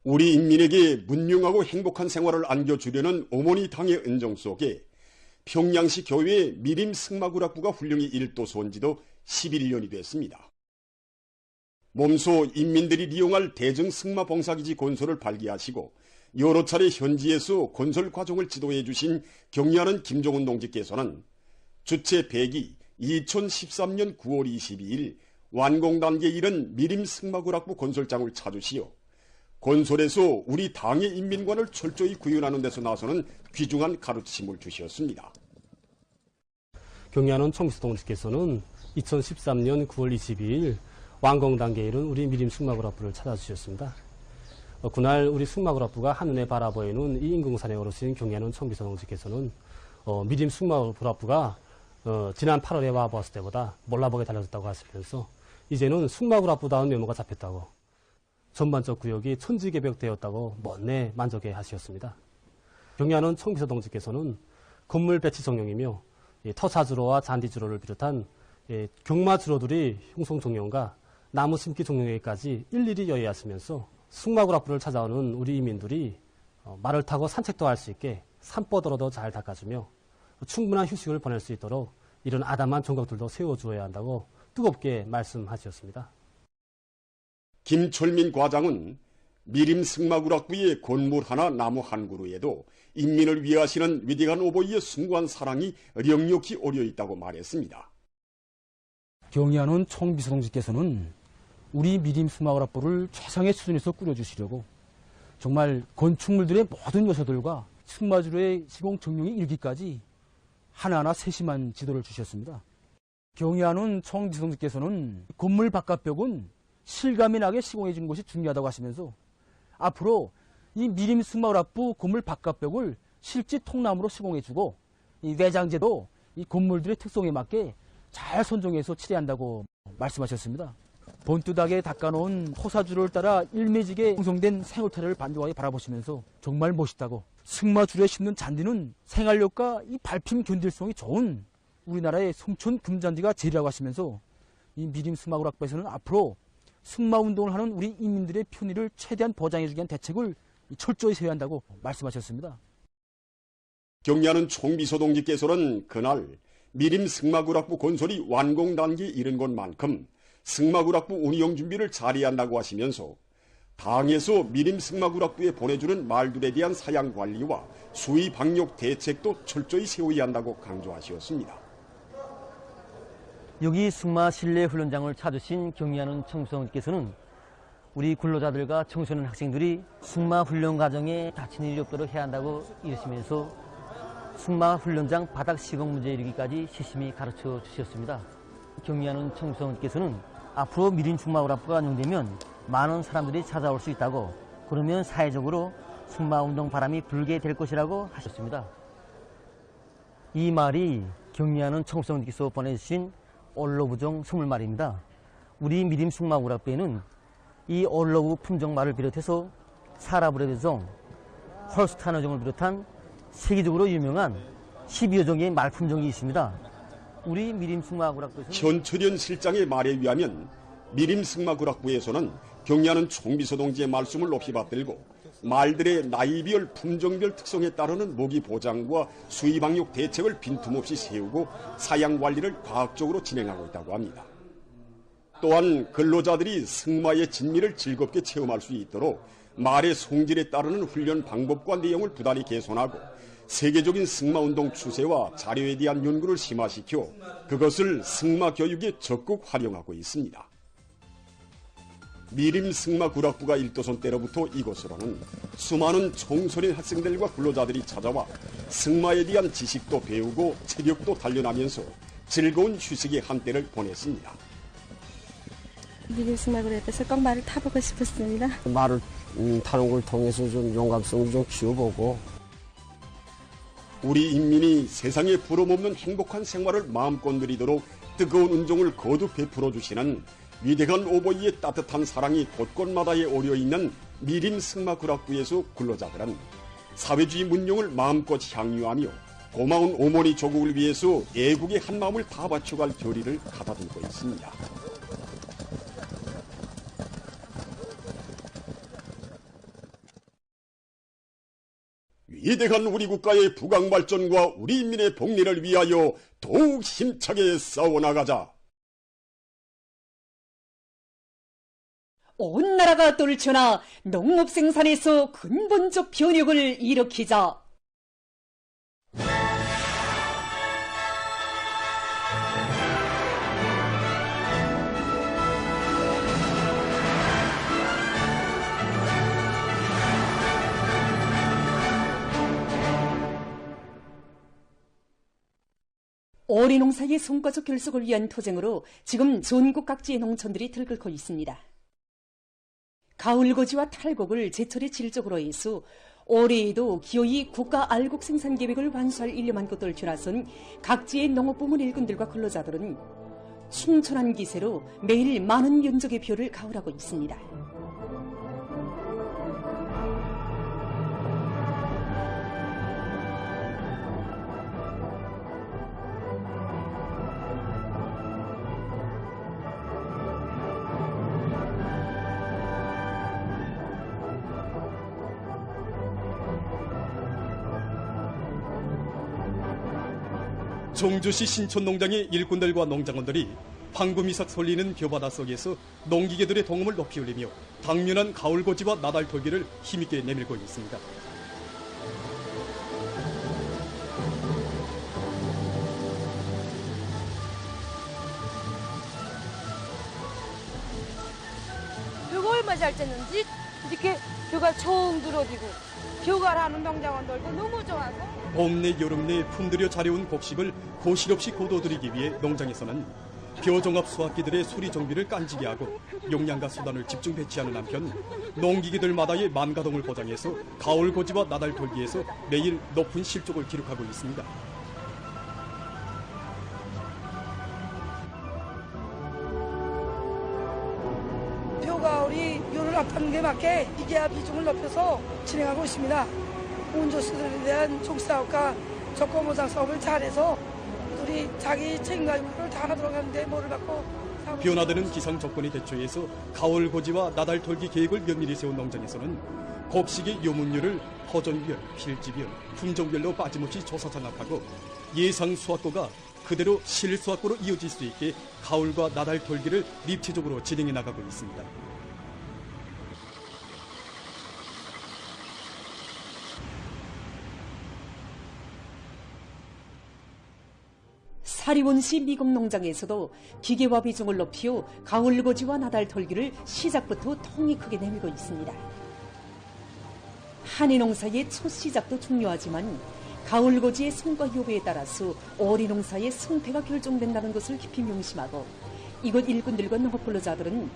우리 인민에게 문명하고 행복한 생활을 안겨주려는 어머니 당의 은정 속에 평양시 교회의 미림 승마구락부가 훈령이 일도소한 지도 11년이 됐습니다. 몸소 인민들이 이용할 대정 승마 봉사기지 건설을 발기하시고 여러 차례 현지에서 건설 과정을 지도해 주신 경리하는 김종훈 동지께서는 주체 100이 2013년 9월 22일 완공 단계에 이른 미림 승마구락부 건설장을 찾으시어 건설에서 우리 당의 인민관을 철저히 구현하는 데서 나서는 귀중한 가르침을 주셨습니다. 경리하는 총비서 동지께서는 2013년 9월 22일 완공 단계에 이른 우리 미림 승마구락부를 찾아주셨습니다. 그날 우리 승마구락부가 한눈에 바라보이는 이 인공산에 오르신 경리하는 총비서 동지께서는 미림 승마구락부가 지난 8월에 와보았을 때보다 몰라보게 달라졌다고 하시면서 이제는 승마구락부다운 메모가 잡혔다고 전반적 구역이 천지개벽되었다고 먼내 만족해 하셨습니다. 경리하는 총비서 동지께서는 건물 배치 정령이며 터사주로와 잔디주로를 비롯한 경마주로들이 흉송 정령과 나무 심기 정령에까지 일일이 여의하시면서 승마구락부를 찾아오는 우리 이민들이 말을 타고 산책도 할 수 있게 산보더라도 잘 닦아주며 충분한 휴식을 보낼 수 있도록 이런 아담한 종각들도 세워주어야 한다고 뜨겁게 말씀하셨습니다. 김철민 과장은 미림 승마구락부의 건물 하나 나무 한 그루에도 인민을 위하시는 위대한 오보이의 숭고한 사랑이 령력히 어려 있다고 말했습니다. 경리하는 총비서 동지께서는 우리 미림 승마구락부를 최상의 수준에서 꾸려주시려고 정말 건축물들의 모든 요소들과 승마주로의 시공 정령이 일기까지 하나하나 세심한 지도를 주셨습니다. 경리하는 총비서 동지께서는 건물 바깥벽은 실감이 나게 시공해 주는 것이 중요하다고 하시면서 앞으로 이 미림 승마구락부 건물 바깥벽을 실제 통나무로 시공해 주고 이 내장재도 이 건물들의 특성에 맞게 잘 손정해서 칠해한다고 말씀하셨습니다. 본뚜닥에 닦아놓은 토사주를 따라 일매지게 형성된 생울타리를 반죽하게 바라보시면서 정말 멋있다고 승마주로에 심는 잔디는 생활력과 이 밟힘 견딜성이 좋은 우리나라의 송천 금잔디가 제일이라고 하시면서 이 미림 승마구락부에서는 앞으로 승마운동을 하는 우리 인민들의 편의를 최대한 보장해주기 위한 대책을 철저히 세워야 한다고 말씀하셨습니다. 경리하는 총비서 동지께서는 그날 미림 승마구락부 건설이 완공 단계에 이른 것만큼 승마구락부 운영 준비를 잘해야 한다고 하시면서 당에서 미림 승마구락부에 보내주는 말들에 대한 사양 관리와 수의 방역 대책도 철저히 세워야 한다고 강조하셨습니다. 여기 승마 실내 훈련장을 찾으신 경리하는 총비서 동지께서는 우리 근로자들과 청소년 학생들이 승마 훈련 과정에 다치는 일이 없도록 해야 한다고 이르시면서 승마 훈련장 바닥 시공 문제에 이르기까지 세심히 가르쳐 주셨습니다. 경리하는 총비서 동지께서는 앞으로 미림 승마구락부가 완공되면 많은 사람들이 찾아올 수 있다고, 그러면 사회적으로 승마운동 바람이 불게 될 것이라고 하셨습니다. 이 말이 경리하는 총비서 동지께서 보내주신 올로부종 선물말입니다. 우리 미림 승마구락부에는 이 올로부 품종말을 비롯해서 사라브레드종, 홀스타이너종을 비롯한 세계적으로 유명한 10여 종의 말품종이 있습니다. 우리 미림 승마구락부에서는 현철현 실장의 말에 의하면 미림 승마구락부에서는 경리하는 총비서 동지의 말씀을 높이 받들고 말들의 나이별, 품종별 특성에 따르는 모기 보장과 수의 방역 대책을 빈틈없이 세우고 사양 관리를 과학적으로 진행하고 있다고 합니다. 또한 근로자들이 승마의 진미를 즐겁게 체험할 수 있도록 말의 성질에 따르는 훈련 방법과 내용을 부단히 개선하고 세계적인 승마운동 추세와 자료에 대한 연구를 심화시켜 그것을 승마 교육에 적극 활용하고 있습니다. 미림 승마구락부가 일도선 때로부터 이곳으로는 수많은 청소년 학생들과 근로자들이 찾아와 승마에 대한 지식도 배우고 체력도 단련하면서 즐거운 휴식의 한때를 보냈습니다. 미림 승마구락부에서 꼭 말을 타보고 싶었습니다. 말을 타는 걸 통해서 좀 용감성을 좀 키워보고 우리 인민이 세상에 부러움없는 행복한 생활을 마음껏 누리도록 뜨거운 은총을 거듭 베풀어 주시는 위대한 오보이의 따뜻한 사랑이 곳곳마다에 어려있는 미림 승마구락부에서 근로자들은 사회주의 문명을 마음껏 향유하며 고마운 어머니 조국을 위해서 애국의 한마음을 다 바쳐갈 결의를 가다듬고 있습니다. 위대한 우리 국가의 부강 발전과 우리 인민의 복리를 위하여 더욱 힘차게 싸워나가자. 온 나라가 떨쳐나 농업 생산에서 근본적 변혁을 일으키자. 오리 농사의 성과적 결속을 위한 투쟁으로 지금 전국 각지의 농촌들이 들끓고 있습니다. 가을고지와 탈곡을 제철의 질적으로 해서 올해에도 기어이 국가 알곡 생산 계획을 완수할 일념한 것들 줄나선 각지의 농업부문 일꾼들과 근로자들은 충천한 기세로 매일 많은 면적의 벼를 가을하고 있습니다. 종주시 신촌농장의 일꾼들과 농장원들이 황금이삭 설리는 벼바다 속에서 농기계들의 동음을 높이 올리며 당면한 가을고지와 나달털기를 힘있게 내밀고 있습니다. 벼가 얼마 잘 쨌는지 이렇게 벼가 총 늘어지고 벼가라는 농장원들도 너무 좋아서 봄 내 여름 내 품들여 자려온 곡식을 고실 없이 거둬들이기 위해 농장에서는 벼종합 수확기들의 수리 정비를 깐지게 하고 용량과 수단을 집중 배치하는 한편 농기계들마다의 만가동을 보장해서 가을고지와 나달털기에서 매일 높은 실적을 기록하고 있습니다. 벼가을이 열을 앞두는 데 맞게 기계화 비중을 높여서 진행하고 있습니다. 운조수들에 대한 족사업과 적공보상 사업을 잘해서 우리 자기 책임과 의무를 다하도록 하는데 뭐를 받고 변화되는 기상 조건에 대처해서 가을고지와 나달털기 계획을 면밀히 세운 농장에서는 곡식의 요문율을 허전별, 필지별, 품종별로 빠짐없이 조사 장악하고 예상 수확고가 그대로 실수확고로 이어질 수 있게 가을과 나달털기를 입체적으로 진행해 나가고 있습니다. 사리원시 미금농장에서도 기계화 비중을 높여 가을고지와 나달털기를 시작부터 통이 크게 내밀고 있습니다. 한해농사의 첫 시작도 중요하지만 가을고지의 성과 효과에 따라서 오리농사의 성패가 결정된다는 것을 깊이 명심하고 이곳 일꾼들과 농업근로자들은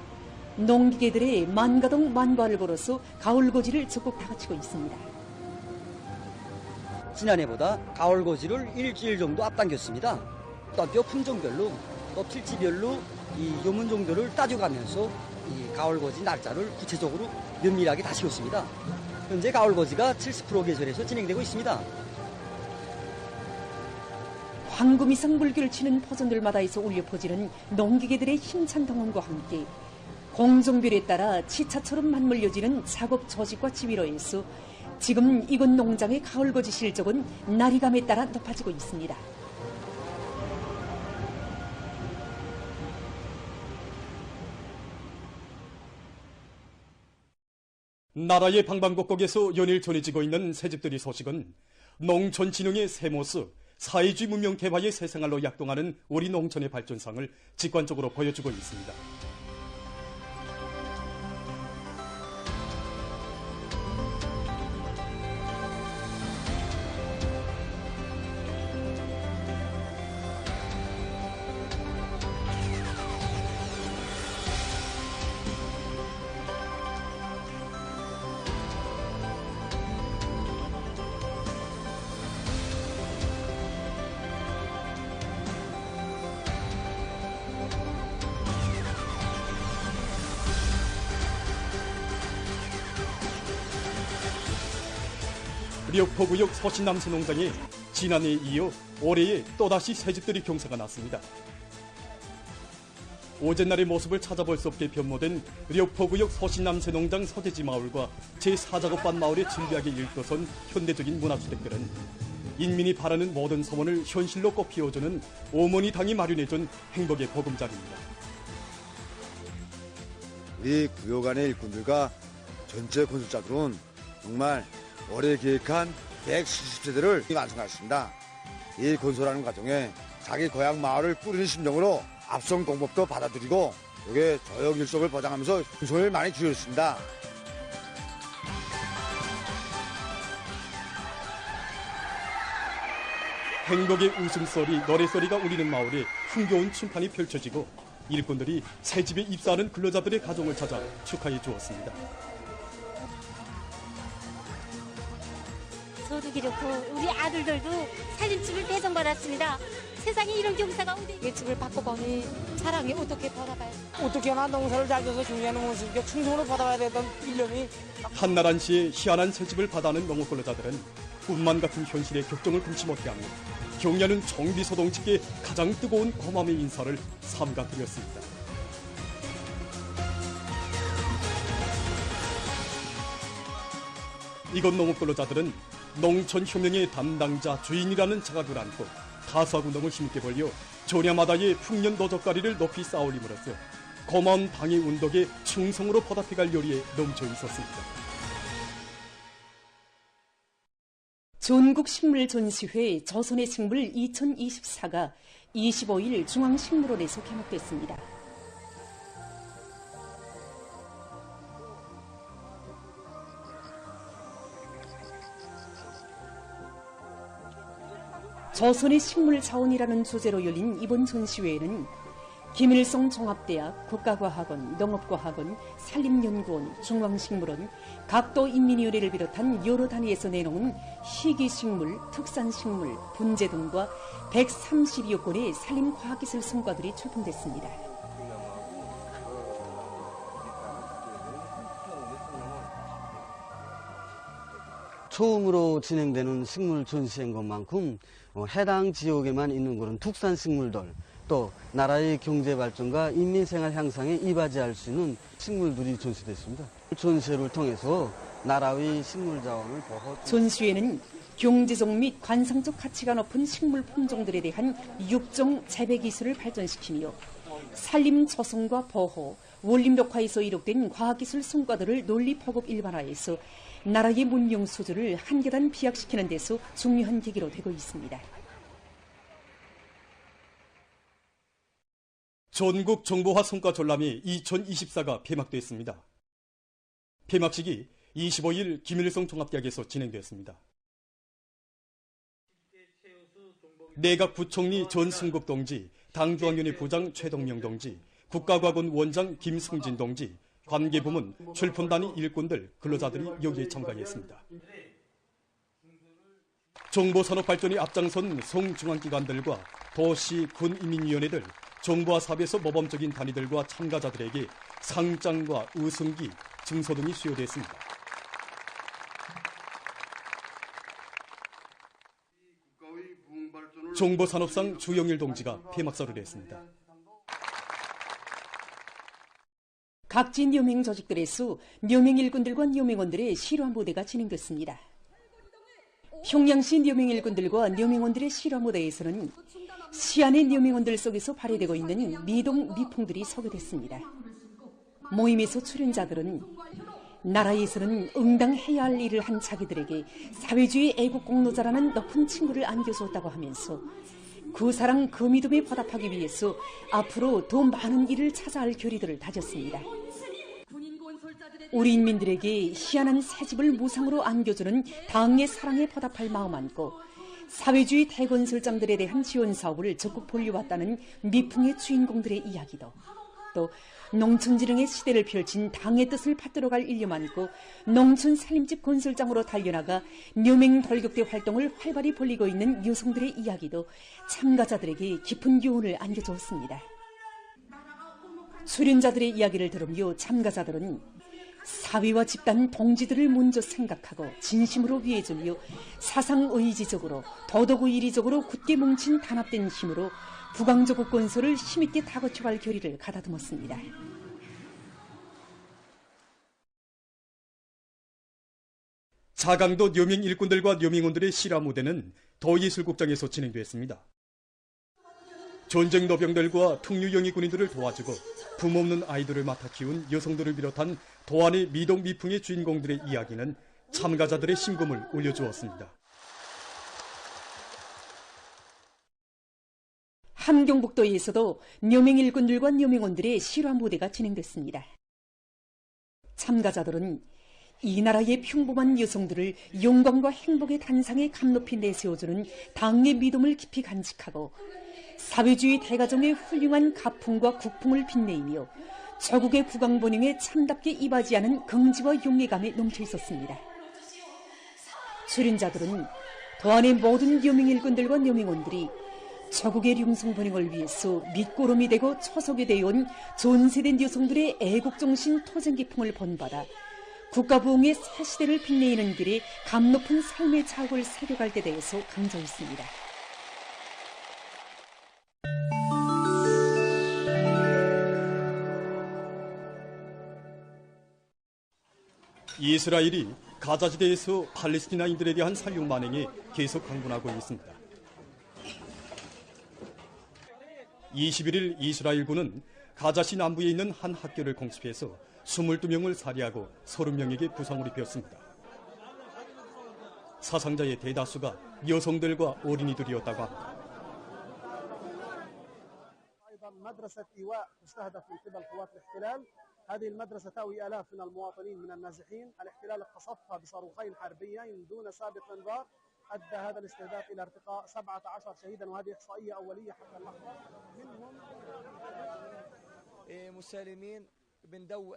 농기계들의 만가동 만과를 걸어서 가을고지를 적극 다그치고 있습니다. 지난해보다 가을고지를 일주일 정도 앞당겼습니다. 또 벼 품종별로 또 필지별로 이 요문 정도를 따져가면서 이 가을고지 날짜를 구체적으로 면밀하게 다시고 있습니다. 현재 가을고지가 70% 계절에서 진행되고 있습니다. 황금 이상 물결을 치는 포전들마다에서 울려 퍼지는 농기계들의 힘찬 동원과 함께 공종별에 따라 치차처럼 맞물려지는 작업 조직과 지휘로 해서 지금 이곳 농장의 가을고지 실적은 날이감에 따라 높아지고 있습니다. 나라의 방방곡곡에서 연일 전해지고 있는 새집들의 소식은 농촌 진흥의 새 모습, 사회주의 문명 개화의 새 생활로 약동하는 우리 농촌의 발전상을 직관적으로 보여주고 있습니다. 력포구역 서신남새 농장에 지난해에 이어 올해에 또다시 새집들이 경사가 났습니다. 오전날의 모습을 찾아볼 수 없게 변모된 려포구역 서신남새농장 서재지 마을과 제4작업반 마을의 질비하게 일도선 현대적인 문화주택들은 인민이 바라는 모든 소원을 현실로 꽃피워주는 어머니 당이 마련해준 행복의 보금자리입니다. 우리 구역 안의 일꾼들과 전체 건설자들은 정말 오래 계획한 170세대를 완성했습니다. 이 건설하는 과정에 자기 고향 마을을 꾸리는 심정으로 앞선 공법도 받아들이고 여기에 조역일속을 보장하면서 손을 많이 기울였습니다. 행복의 웃음소리, 노래소리가 울리는 마을에 흥겨운 춤판이 펼쳐지고 일꾼들이 새집에 입사하는 근로자들의 가정을 찾아 축하해 주었습니다. 저도 그렇고 우리 아들들도 살림집을 배정받았습니다. 세상에 이런 경사가 어디? 이 집을 바꿔보니 사랑이 어떻게 받아봐요? 어떻게 하나 농사를 잘 져서 중요한 모습이죠. 충성으로 받아봐야 되던 일념이. 한나란 씨의 희한한 새집을 받아는 농업 근로자들은 꿈만 같은 현실에 격정을 금치 못해하며 경야는 정비소동직계 가장 뜨거운 고마움의 인사를 삼가 드렸습니다. 이곳 농업 근로자들은 농촌혁명의 담당자 주인이라는 자각을 안고 다수와 군동을 힘있게 벌려 조냐마다의 풍년 노젓가리를 높이 쌓아올림으로써 고마운 당의 운덕에 충성으로 보답해갈 요리에 넘쳐 있었습니다. 전국식물전시회 조선의 식물 2024가 25일 중앙식물원에서 개막됐습니다. 조선의 식물자원이라는 주제로 열린 이번 전시회에는 김일성 종합대학, 국가과학원, 농업과학원, 산림연구원, 중앙식물원, 각도 인민위원회를 비롯한 여러 단위에서 내놓은 희귀식물, 특산식물, 분재 등과 130여 건의 산림과학기술 성과들이 출품됐습니다. 처음으로 진행되는 식물 전시회인 것만큼 해당 지역에만 있는 그런 특산식물들, 또 나라의 경제 발전과 인민생활 향상에 이바지할 수 있는 식물들이 전시됐습니다. 전시회를 통해서 나라의 식물자원을 보호. 전시회는 경제적 및 관상적 가치가 높은 식물 품종들에 대한 육종 재배 기술을 발전시키며 산림 조성과 보호, 원림독화에서 이룩된 과학기술 성과들을 논리 포급 일반화해서 나라의 문명 수준을 한 계단 비약시키는 데서 중요한 계기로 되고 있습니다. 전국 정보화 성과 전람회 2024가 폐막됐습니다. 폐막식이 25일 김일성 종합대학에서 진행되었습니다. 내각 부총리 전승국 동지, 당중앙위원회 부장 최동명 동지, 국가과학원 원장 김승진 동지, 관계부문, 출품단위 일꾼들, 근로자들이 여기에 참가했습니다. 정보산업 발전에 앞장선 성중앙기관들과 도시, 군인민위원회들, 정보화 사업에서 모범적인 단위들과 참가자들에게 상장과 우승기, 증서 등이 수여됐습니다. 정보산업상 주영일 동지가 폐막사를 했습니다. 각지 묘맹 조직들에서 묘맹 일꾼들과 묘맹원들의 실화 무대가 진행됐습니다. 평양시 묘맹 일꾼들과 묘맹원들의 실화 무대에서는 시안의 묘맹원들 속에서 발휘되고 있는 미동 미풍들이 소개됐습니다. 모임에서 출연자들은 나라에서는 응당해야 할 일을 한 자기들에게 사회주의 애국 공로자라는 높은 칭호를 안겨주었다고 하면서 그 사랑 그 믿음에 보답하기 위해서 앞으로 더 많은 일을 찾아 할 결의들을 다졌습니다. 우리 인민들에게 희한한 새집을 무상으로 안겨주는 당의 사랑에 보답할 마음 안고 사회주의 대건설장들에 대한 지원 사업을 적극 벌려왔다는 미풍의 주인공들의 이야기도, 또 농촌지능의 시대를 펼친 당의 뜻을 받들어갈 일념 안고 농촌 살림집 건설장으로 달려나가 묘맹 돌격대 활동을 활발히 벌이고 있는 여성들의 이야기도 참가자들에게 깊은 교훈을 안겨주었습니다. 출연자들의 이야기를 들으며 참가자들은 사회와 집단 동지들을 먼저 생각하고 진심으로 위해주며 사상의지적으로 도덕의리적으로 굳게 뭉친 단합된 힘으로 북왕조국 건설을 힘있게 다그쳐갈 결의를 가다듬었습니다. 자강도 묘민 일꾼들과 묘민원들의 실화 무대는 도예술국장에서 진행됐습니다. 전쟁 노병들과 특류영희 군인들을 도와주고 부모 없는 아이들을 맡아 키운 여성들을 비롯한 도안의 미동 미풍의 주인공들의 이야기는 참가자들의 심금을 울려주었습니다. 함경북도에서도 묘민 일꾼들과 묘민원들의 실화 무대가 진행됐습니다. 참가자들은 이 나라의 평범한 여성들을 영광과 행복의 단상에 감높이 내세워주는 당의 믿음을 깊이 간직하고 사회주의 대가정의 훌륭한 가풍과 국풍을 빛내이며 저국의 국왕본영에 참답게 이바지하는 긍지와 용기감에 넘쳐 있었습니다. 출연자들은 도안의 모든 묘민 일꾼들과 묘민원들이 저국의 룡성본영을 위해서 밑거름이 되고 초석이 되어온 전세된 여성들의 애국정신 토쟁기풍을 본받아 국가부흥의 새 시대를 빛내는 길에 감높은 삶의 자욱을 새겨갈 때 대해서 강조했습니다. 이스라엘이 가자지대에서 팔레스티나인들에 대한 살육 만행에 계속 강군하고 있습니다. 21일 이스라엘군은 가자시 남부에 있는 한 학교를 공습해서 22명을 살해하고 30명에게 부상을 입혔습니다. 사상자의 대다수가 여성들과 어린이들이었다고 합니다. هذه المدرسة تأوي آلاف من المواطنين من النازحين، الاحتلال اقتصفها بصاروخين حربيين دون سابق انذار، أدى هذا الاستهداف إلى ارتقاء 17 شهيدا، وهذه إحصائية أولية حتى اللحظة. منهم مسالمين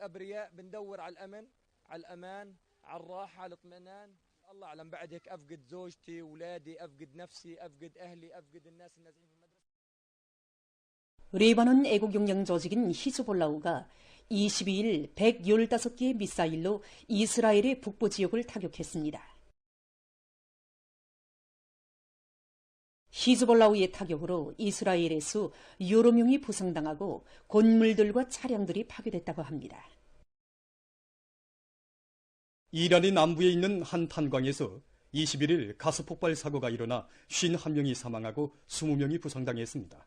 أبرياء بندور على الأمن، على الأمان، على الراحة، على الاطمئنان. الله أعلم بعد هيك أفقد زوجتي، أولادي، أفقد نفسي، أفقد أهلي، أفقد الناس النازحين في المدرسة. 레바논 애국용량 조직인 히즈볼라우가 22일 115개의 미사일로 이스라엘의 북부 지역을 타격했습니다. 히즈볼라우의 타격으로 이스라엘에서 여러 명이 부상당하고 건물들과 차량들이 파괴됐다고 합니다. 이란의 남부에 있는 한 탄광에서 21일 가스 폭발 사고가 일어나 51명이 사망하고 20명이 부상당했습니다.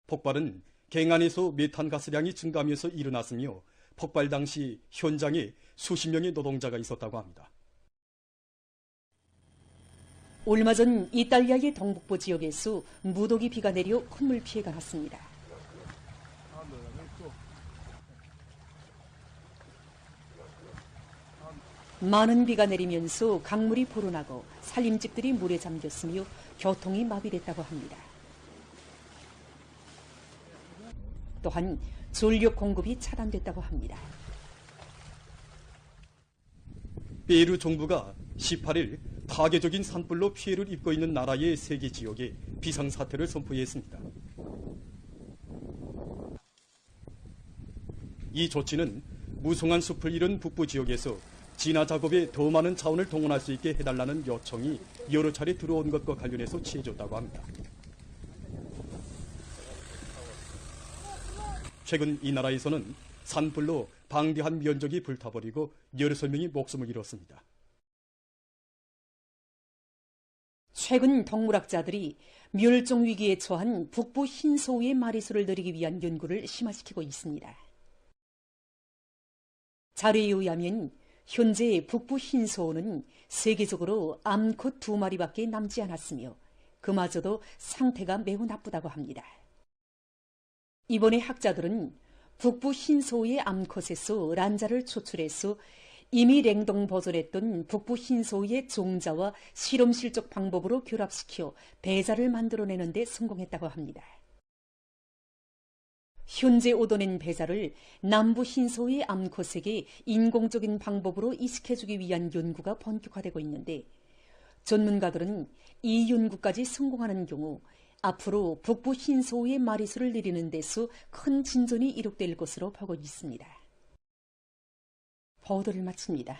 폭발은 갱안에서 메탄 가스량이 증가하면서 일어났으며 폭발 당시 현장에 수십 명의 노동자가 있었다고 합니다. 얼마 전 이탈리아의 동북부 지역에서 무더기 비가 내려 큰 물 피해가 났습니다. 많은 비가 내리면서 강물이 불어나고 살림집들이 물에 잠겼으며 교통이 마비됐다고 합니다. 또한 전력 공급이 차단됐다고 합니다. 페루 정부가 18일 파괴적인 산불로 피해를 입고 있는 나라의 3개 지역에 비상사태를 선포했습니다. 이 조치는 무성한 숲을 잃은 북부 지역에서 진화 작업에 더 많은 자원을 동원할 수 있게 해달라는 요청이 여러 차례 들어온 것과 관련해서 취해졌다고 합니다. 최근 이 나라에서는 산불로 방대한 면적이 불타버리고 16명이 목숨을 잃었습니다. 최근 동물학자들이 멸종위기에 처한 북부 흰소우의 마리수를 늘리기 위한 연구를 심화시키고 있습니다. 자료에 의하면 현재 북부 흰소우는 세계적으로 암컷 2마리밖에 남지 않았으며 그마저도 상태가 매우 나쁘다고 합니다. 이번에 학자들은 북부 흰소우의 암컷에서 란자를 추출해서 이미 냉동 보존했던 북부 흰소우의 종자와 실험 실적 방법으로 결합시켜 배자를 만들어내는 데 성공했다고 합니다. 현재 얻어낸 배자를 남부 흰소우의 암컷에게 인공적인 방법으로 이식해주기 위한 연구가 본격화되고 있는데 전문가들은 이 연구까지 성공하는 경우 앞으로 북부 흰소우의 마리수를 늘리는 데서 큰 진전이 이룩될 것으로 보고 있습니다. 보도를 마칩니다.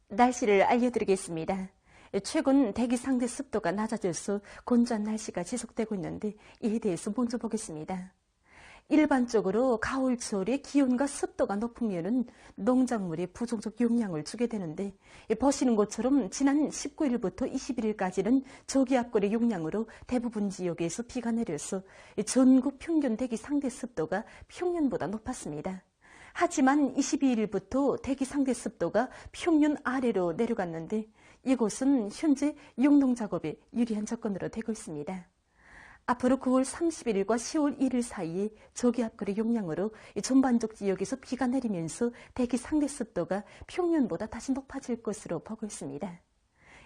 날씨를 알려드리겠습니다. 최근 대기 상대 습도가 낮아져서 건조한 날씨가 지속되고 있는데 이에 대해서 먼저 보겠습니다. 일반적으로 가을철에 기온과 습도가 높으면 농작물에 부족적 용량을 주게 되는데 보시는 것처럼 지난 19일부터 21일까지는 저기압골의 용량으로 대부분 지역에서 비가 내려서 전국 평균 대기 상대 습도가 평년보다 높았습니다. 하지만 22일부터 대기 상대 습도가 평년 아래로 내려갔는데 이곳은 현재 용농 작업에 유리한 조건으로 되고 있습니다. 앞으로 9월 31일과 10월 1일 사이에 저기압골의 용량으로 전반적 지역에서 비가 내리면서 대기 상대 습도가 평년보다 다시 높아질 것으로 보고 있습니다.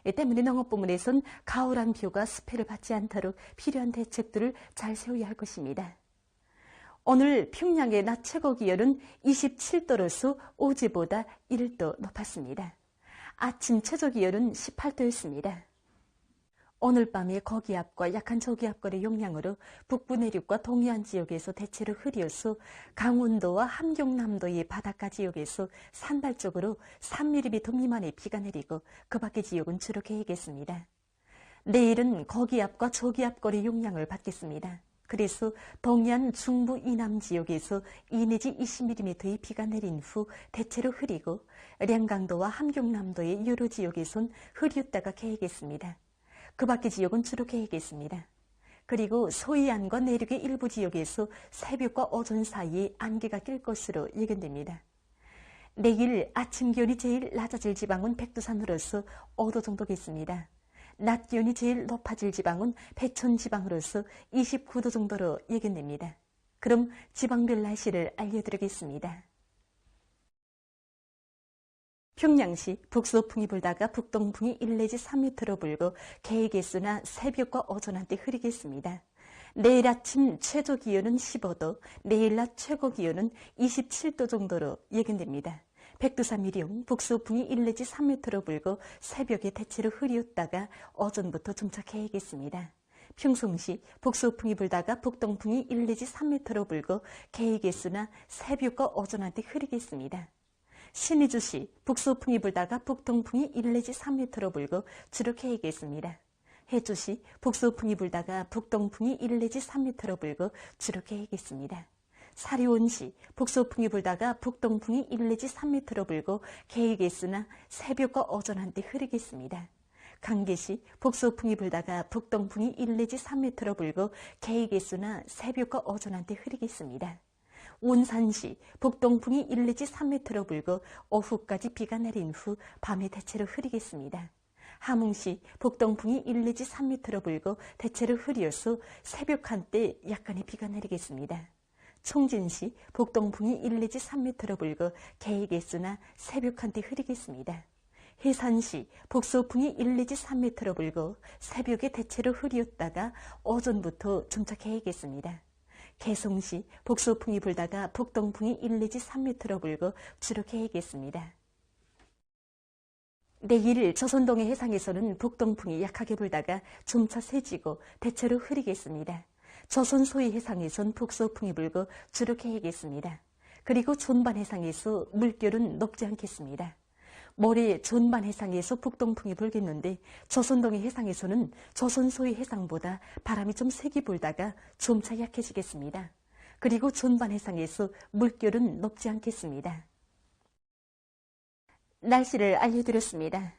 이 때문에 농업부문에선 가을한 뷰가 습해를 받지 않도록 필요한 대책들을 잘 세워야 할 것입니다. 오늘 평양의 낮 최고 기온은 27도로서 어제보다 1도 높았습니다. 아침 최저 기온은 18도였습니다. 오늘 밤에 고기압과 약한 저기압골의 영향으로 북부 내륙과 동해안 지역에서 대체로 흐려서 강원도와 함경남도의 바닷가 지역에서 산발적으로 3mm 미만의 비가 내리고 그 밖의 지역은 주로 개이겠습니다. 내일은 고기압과 저기압골의 영향을 받겠습니다. 그래서 동해안 중부 이남 지역에서 2 내지 20mm의 비가 내린 후 대체로 흐리고 량강도와 함경남도의 여러 지역에선 흐렸다가 개이겠습니다. 그 밖의 지역은 주로 개이겠습니다. 그리고 서해안과 내륙의 일부 지역에서 새벽과 오전 사이에 안개가 낄 것으로 예견됩니다. 내일 아침 기온이 제일 낮아질 지방은 백두산으로서 5도 정도겠습니다. 낮 기온이 제일 높아질 지방은 배천 지방으로서 29도 정도로 예견됩니다. 그럼 지방별 날씨를 알려드리겠습니다. 평양시 북서풍이 불다가 북동풍이 1 내지 3m로 불고 개개수나 새벽과 오전 한때 흐리겠습니다. 내일 아침 최저 기온은 15도, 내일 낮 최고 기온은 27도 정도로 예견됩니다. 백두산 미령 북서풍이 1 내지 3m로 불고 새벽에 대체로 흐렸다가 오전부터 점차 개이겠습니다. 평송시 북서풍이 불다가 북동풍이 1 내지 3m로 불고 개이겠으나 새벽과 오전 한때 흐리겠습니다. 신의주시 북서풍이 불다가 북동풍이 1 내지 3m로 불고 주로 개이겠습니다. 해주시 북서풍이 불다가 북동풍이 1 내지 3m로 불고 주로 개이겠습니다. 사리원시 북서풍이 불다가 북동풍이 1 내지 3m로 불고 개이겠으나 새벽과 오전 한때 흐리겠습니다. 강계시 북서풍이 불다가 북동풍이 1 내지 3m로 불고 개이겠으나 새벽과 오전 한때 흐리겠습니다. 온산시 북동풍이 1 내지 3m로 불고 오후까지 비가 내린 후 밤에 대체로 흐리겠습니다. 함흥시 북동풍이 1 내지 3m로 불고 대체로 흐려서 새벽 한때 약간의 비가 내리겠습니다. 총진시 북동풍이 1 내지 3m로 불고 개이겠으나 새벽 한때 흐리겠습니다. 해산시 북서풍이 1 내지 3m로 불고 새벽에 대체로 흐렸다가 오전부터 점차 개이겠습니다. 개성시 북서풍이 불다가 북동풍이 1 내지 3m로 불고 주로 개이겠습니다. 내일 조선동해 해상에서는 북동풍이 약하게 불다가 점차 세지고 대체로 흐리겠습니다. 조선 소위 해상에선 북서풍이 불고 주로 개이겠습니다. 그리고 존반 해상에서 물결은 높지 않겠습니다. 모레 존반 해상에서 북동풍이 불겠는데 조선동해 해상에서는 조선 소위 해상보다 바람이 좀 세게 불다가 점차 약해지겠습니다. 그리고 존반 해상에서 물결은 높지 않겠습니다. 날씨를 알려드렸습니다.